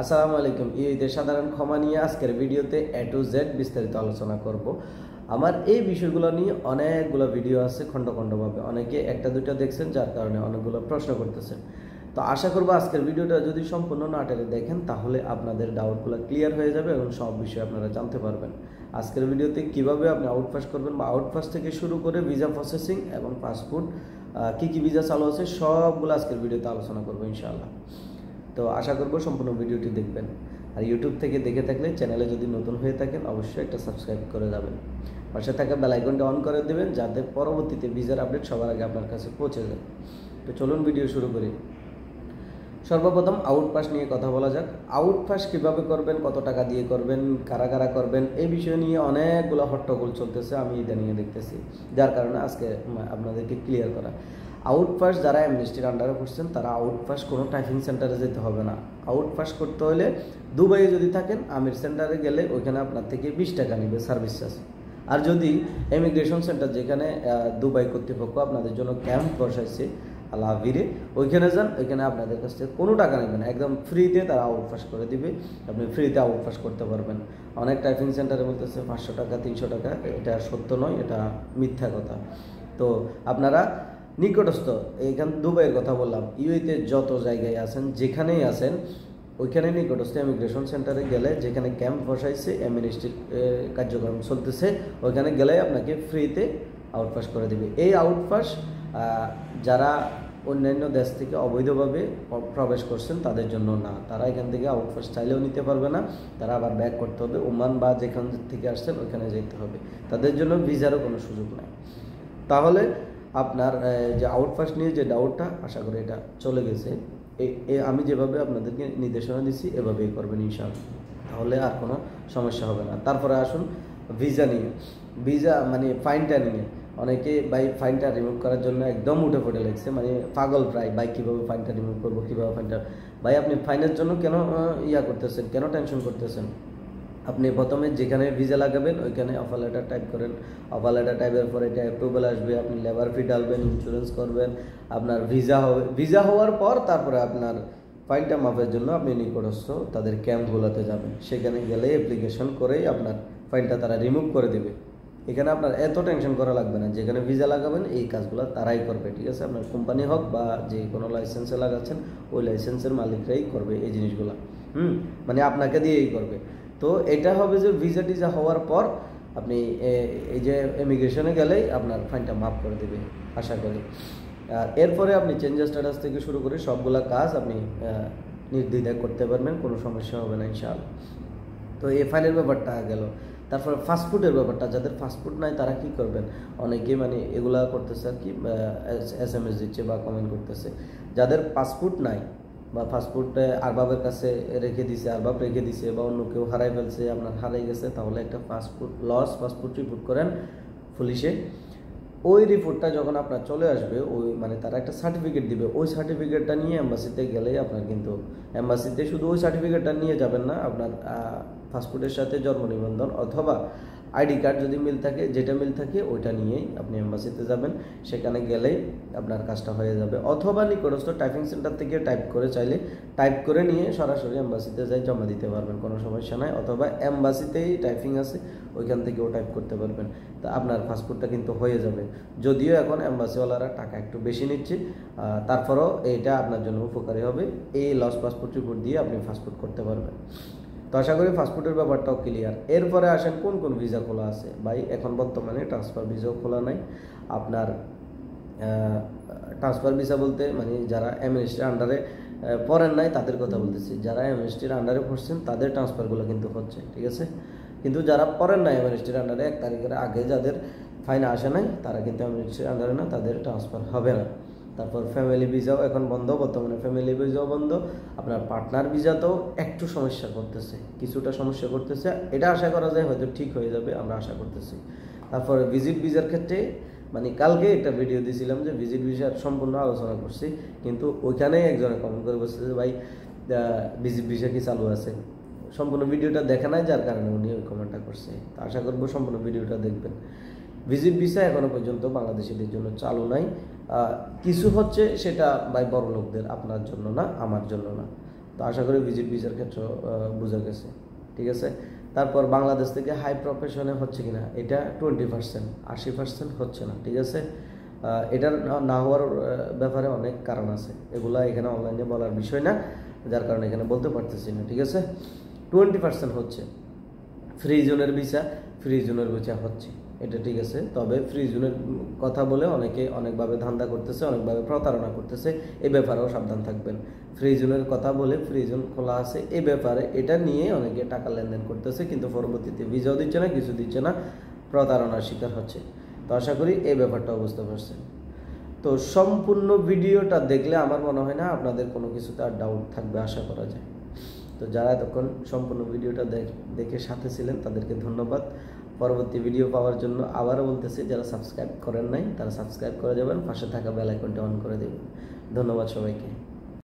আসসালামু আলাইকুম। ঈদের সাধারণ ক্ষমা নিয়ে আজকের ভিডিওতে A to Z বিস্তারিত আলোচনা করব। আমার এই বিষয়গুলো নিয়ে অনেকগুলো ভিডিও আছে খন্ড-খণ্ডভাবে। অনেকে একটা দুইটা দেখছেন, যার কারণে অনেকগুলো প্রশ্ন করতেছেন। তো আশা করব আজকের ভিডিওটা যদি সম্পূর্ণ না টেনে দেখেন, তাহলে আপনাদের ডাউটগুলো ক্লিয়ার হয়ে যাবে এবং সব বিষয় আপনারা জানতে পারবেন। আজকের ভিডিওতে কিভাবে আপনি আউটপাস করবেন বা আউটপাস থেকে শুরু করে ভিসা প্রসেসিং এবং পাসপোর্ট কি ভিসা চালু আছে সবগুলো আজকের ভিডিওতে আলোচনা করব ইনশাআল্লাহ। তো আশা করব সম্পূর্ণ ভিডিওটি দেখবেন। আর ইউটিউব থেকে দেখে থাকলে চ্যানেলে যদি নতুন হয়ে থাকেন অবশ্যই একটা সাবস্ক্রাইব করে যাবেন। পাশে থাকা বেল আইকনটা অন করে দেবেন, যাতে পরবর্তীতে ভিসার আপডেট সবার আগে আপনার কাছে পৌঁছে যায়। তো চলুন ভিডিও শুরু করি। সর্বপ্রথম আউটপাস নিয়ে কথা বলা যাক। আউটপাস কীভাবে করবেন, কত টাকা দিয়ে করবেন, কারা কারা করবেন, এই বিষয় নিয়ে অনেকগুলো হট্টগোল চলতেছে, আমি এটা নিয়ে দেখতেছি, যার কারণে আজকে আপনাদেরকে ক্লিয়ার করা। আউটপাস যারা অ্যামনেস্টির আন্ডারে করছেন তারা আউটপাস কোনো টাইপিং সেন্টারে যেতে হবে না। আউটপাস করতে হলে দুবাইয়ে যদি থাকেন আমির সেন্টারে গেলে ওইখানে আপনার থেকে 20 টাকা নেবে সার্ভিস চার্জ। আর যদি ইমিগ্রেশন সেন্টার, যেখানে দুবাই কর্তৃপক্ষ আপনাদের জন্য ক্যাম্প বসাইছে লাভিরে, ওইখানে যান, ওইখানে আপনাদের কাছ থেকে কোনো টাকা নেবে না, একদম ফ্রিতে তারা আউটপাস করে দিবে, আপনি ফ্রিতে আউটপাস করতে পারবেন। অনেক টাইপিং সেন্টারে বলতেছে 500 টাকা 300 টাকা, এটা সত্য নয়, এটা মিথ্যা কথা। তো আপনারা নিকটস্থ, এইখান দুবাইয়ের কথা বললাম, ইউএতে যত জায়গায় আছেন, যেখানেই আছেন, ওইখানে নিকটস্থ ইমিগ্রেশন সেন্টারে গেলে, যেখানে ক্যাম্প বসাইছে অ্যামনেস্টির কার্যক্রম চলতেছে, ওইখানে গেলে আপনাকে ফ্রিতে আউটপাস করে দেবে। এই আউটপাস যারা অন্যান্য দেশ থেকে অবৈধভাবে প্রবেশ করছেন তাদের জন্য না, তারা এখান থেকে আউটপাস চাইলেও নিতে পারবে না, তারা আবার ব্যাক করতে হবে, ওমান বা যেখান থেকে আসছেন ওইখানে যেতে হবে, তাদের জন্য ভিসারও কোনো সুযোগ নাই। তাহলে আপনার যে আউটপাস নিয়ে যে ডাউটটা, আশা করি এটা চলে গেছে। আমি যেভাবে আপনাদেরকে নির্দেশনা দিচ্ছি এভাবেই করবেন ইনশাআল্লাহ, তাহলে আর কোনো সমস্যা হবে না। তারপরে আসুন ভিসা নিয়ে। ভিসা মানে ফাইনটা নিয়ে অনেকে ভাই ফাইনটা রিমুভ করার জন্য একদম উঠে পড়ে লাগছে, মানে পাগল প্রায়, ভাই কীভাবে ফাইনটা রিমুভ করবো, কীভাবে ফাইনটা। ভাই আপনি ফাইনের জন্য কেন করতেছেন, কেন টেনশন করতেছেন? আপনি প্রথমে যেখানে ভিসা লাগাবেন ওইখানে অফার লেটার টাইপ করেন। অফার লেটার টাইপের পরে এটা অ্যাপ্রুভাল আসবে, আপনি লেবার ফি ডালবেন, ইন্স্যুরেন্স করবেন, আপনার ভিসা হবে। ভিসা হওয়ার পর তারপরে আপনার ফাইনটা মাপের জন্য আপনি নিকটস্থ তাদের ক্যাম্পগুলোতে যাবেন, সেখানে গেলে অ্যাপ্লিকেশন করেই আপনার ফাইনটা তারা রিমুভ করে দেবে। এখানে আপনার এত টেনশন করা লাগবে না, যেখানে ভিসা লাগাবেন এই কাজগুলো তারাই করবে, ঠিক আছে? আপনার কোম্পানি হোক বা যে কোনো লাইসেন্সে লাগাচ্ছেন ওই লাইসেন্সের মালিকরাই করবে এই জিনিসগুলো, মানে আপনাকে দিয়েই করবে। তো এটা হবে যে ভিসা টিসা হওয়ার পর আপনি এই যে ইমিগ্রেশনে গেলেই আপনার ফাইনটা মাফ করে দেবে আশা করি। আর এরপরে আপনি চেঞ্জ স্ট্যাটাস থেকে শুরু করে সবগুলা কাজ আপনি নির্দ্বিধায় করতে পারবেন, কোনো সমস্যা হবে না ইনশাআল্লাহ। তো এই ফাইলের ব্যাপারটা গেল। তারপরে ফাস্টফুডের ব্যাপারটা, যাদের ফাস্টফুড নাই তারা কি করবেন? অনেকে মানে এগুলা করতেছে আর কি, SMS দিচ্ছে বা কমেন্ট করতেছে। যাদের পাসপোর্ট নাই বা পাসপোর্টে আরবাবের কাছে রেখে দিছে, আরবাব রেখে দিছে, বা অন্য কেউ হারাই ফেলছে, আপনার হারাই গেছে, তাহলে একটা পাসপোর্ট রিপোর্ট করেন পুলিশে। ওই রিপোর্টটা যখন আপনার চলে আসবে, ওই মানে তারা একটা সার্টিফিকেট দিবে, ওই সার্টিফিকেটটা নিয়ে এম্বাসিতে গেলেই আপনার কিন্তু, এম্বাসিতে শুধু ওই সার্টিফিকেটটা নিয়ে যাবেন না, আপনার পাসপোর্টের সাথে জন্ম নিবন্ধন অথবা আইডি কার্ড যদি মিল থাকে, যেটা মিল থাকে ওইটা নিয়েই আপনি এম্বাসিতে যাবেন, সেখানে গেলেই আপনার কাজটা হয়ে যাবে। অথবা নিকটস্থ টাইপিং সেন্টার থেকে টাইপ করে নিয়ে সরাসরি এম্বাসিতে যাই জমা দিতে পারবেন, কোনো সমস্যা নাই। অথবা এম্বাসিতেই টাইপিং আছে, ওইখান থেকেও টাইপ করতে পারবেন, তা আপনার পাসপোর্টটা কিন্তু হয়ে যাবে। যদিও এখন এম্বাসিওয়ালারা টাকা একটু বেশি নিচ্ছে, তারপরেও এইটা আপনার জন্য উপকারী হবে। এই লস পাসপোর্ট রিপোর্ট দিয়ে আপনি পাসপোর্ট করতে পারবেন। তো আশা করি পাসপোর্টের ব্যাপারটাও ক্লিয়ার। এরপরে আসেন কোন কোন ভিসা খোলা আছে। ভাই এখন বর্তমানে ট্রান্সফার ভিসাও খোলা নাই। আপনার ট্রান্সফার ভিসা বলতে মানে যারা অ্যামনেস্টির আন্ডারে পড়েন নাই তাদের কথা বলতেছি, যারা অ্যামনেস্টির আন্ডারে পড়ছেন তাদের ট্রান্সফারগুলো কিন্তু হচ্ছে, ঠিক আছে? কিন্তু যারা পড়েন নাই অ্যামনেস্টির আন্ডারে, 1 তারিখের আগে যাদের ফাইন আসে নাই, তারা কিন্তু অ্যামনেস্টির আন্ডারে না, তাদের ট্রান্সফার হবে না। তারপর ফ্যামিলি ভিসাও এখন বন্ধ, বর্তমানে ফ্যামিলি ভিসাও বন্ধ। আপনার পার্টনার ভিসাতেও একটু সমস্যা করতেছে, কিছুটা সমস্যা করতেছে, এটা আশা করা যায় হয়তো ঠিক হয়ে যাবে, আমরা আশা করতেছি। তারপর ভিজিট ভিসার ক্ষেত্রে মানে কালকে একটা ভিডিও দিয়েছিলাম যে ভিজিট ভিসার সম্পূর্ণ আলোচনা করছি, কিন্তু ওইখানেই একজনে কমেন্ট করে বলছে যে ভাই ভিজিট ভিসা কি চালু আছে, সম্পূর্ণ ভিডিওটা দেখা নাই, যার কারণে উনি ওই কমেন্টটা করছে। তো আশা করবো সম্পূর্ণ ভিডিওটা দেখবেন। ভিজিট ভিসা এখনো পর্যন্ত বাংলাদেশিদের জন্য চালু নাই, কিছু হচ্ছে সেটা ভাই বড় লোকদের, আপনার জন্য না, আমার জন্য না। তো আশা করি ভিজিট ভিসার ক্ষেত্রে বোঝা গেছে, ঠিক আছে। তারপর বাংলাদেশ থেকে হাই প্রফেশনে হচ্ছে কিনা, এটা 20%, 80% হচ্ছে না, ঠিক আছে। এটার না হওয়ার ব্যাপারে অনেক কারণ আছে, এগুলা এখানে অনলাইনে বলার বিষয় না, যার কারণে এখানে বলতে পারতেছি না, ঠিক আছে। 20% হচ্ছে ফ্রি জোনের ভিসা, ফ্রি জোনের ভিসা হচ্ছে, এটা ঠিক আছে। তবে ফ্রি জোনের কথা বলে অনেকে অনেকভাবে ধান্দা করতেছে, অনেকভাবে প্রতারণা করতেছে, এই ব্যাপারেও সাবধান থাকবেন। ফ্রি জোনের কথা বলে ফ্রি জোন খোলা আছে এই ব্যাপারে, এটা নিয়ে অনেকে টাকা লেনদেন করতেছে, কিন্তু পরবর্তীতে ভিসাও দিচ্ছে না, কিছু দিচ্ছে না, প্রতারণার শিকার হচ্ছে। তো আশা করি এই ব্যাপারটাও বুঝতে পারছেন। তো সম্পূর্ণ ভিডিওটা দেখলে আমার মনে হয় না আপনাদের কোনো কিছুতে আর ডাউট থাকবে, আশা করা যায়। তো যারা এতক্ষণ সম্পূর্ণ ভিডিওটা দেখে সাথে ছিলেন তাদেরকে ধন্যবাদ। পরবর্তী ভিডিও পাওয়ার জন্য আবারও বলতেছি, যারা সাবস্ক্রাইব করেন নাই তারা সাবস্ক্রাইব করে যাবেন, পাশে থাকা বেল আইকনটা অন করে দেবেন। ধন্যবাদ সবাইকে।